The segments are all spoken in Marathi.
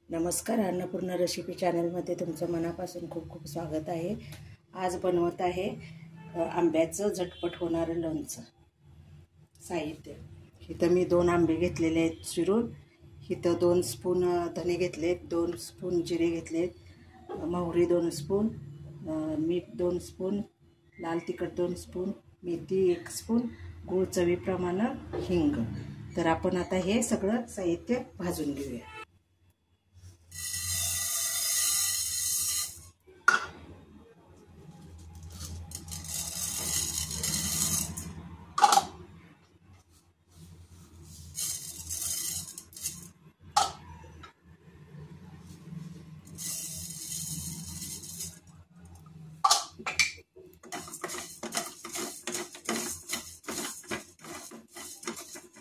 नमस्कार, अन्नपूर्णा रेसिपी चॅनलमध्ये तुमचं मनापासून खूप खूप स्वागत आहे। आज बनवत आहे आंब्याचं झटपट होणारं लोणचं। साहित्य: इथं मी 2 आंबे घेतलेले आहेत चिरून, इथं 2 स्पून धने घेतलेत, 2 स्पून जिरे घेतलेत, मोहरी 2 स्पून, मीठ 2 स्पून, लाल तिखट 2 स्पून, मेथी 1 स्पून, गूळ चवीप्रमाणे, हिंग। तर आपण आता हे सगळं साहित्य भाजून घेऊया।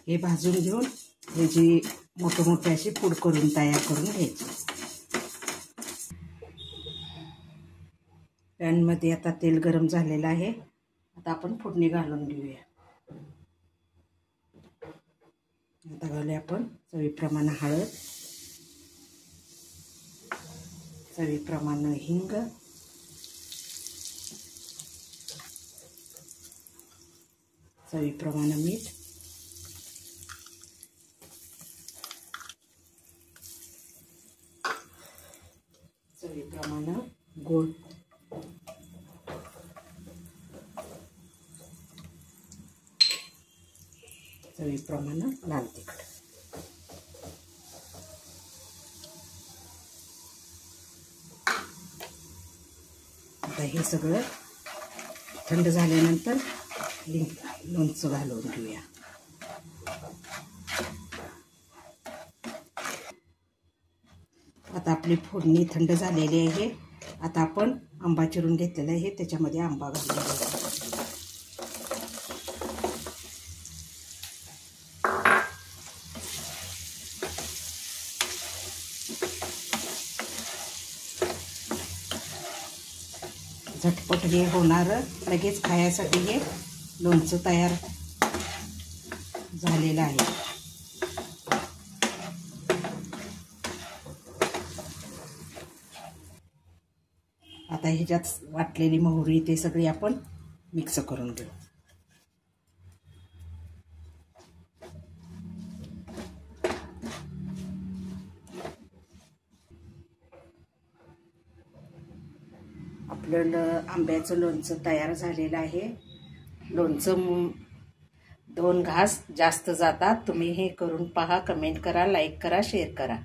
हे भाजून घेऊन याची मोठे अशी पूड करून तयार करून घ्यायची। पॅन मध्ये आता तेल गरम झालेलं आहे। आता आपण फोडणी घालून घेऊया। आता घालूया आपण चवीप्रमाणे हळद, चवीप्रमाणे हिंग, चवीप्रमाणे मीठ, चवीप्रमाणे गूळ, चवीप्रमाणे लाल तिखट। आता हे सगळं थंड झाल्यानंतर लोणचं घालून घेऊया। आता आपली फोडणी थंड झालेली आहे। आता आपण आंबा चिरून घेतलेला आहे, त्याच्यामध्ये आंबा घालून घेऊया। झटपट हे होणारं, लगेच खाण्यासाठी हे लोणचं तयार झालेलं आहे। आता ह्याच्यात वाटलेली मोहरी ते सगळी आपण मिक्स करून घेऊ। आपलं आंब्याचं लोणचं तयार झालेलं आहे। लोणचं 2 घास जास्त जातात। तुम्ही हे करून पहा, कमेंट करा, लाईक करा, शेअर करा।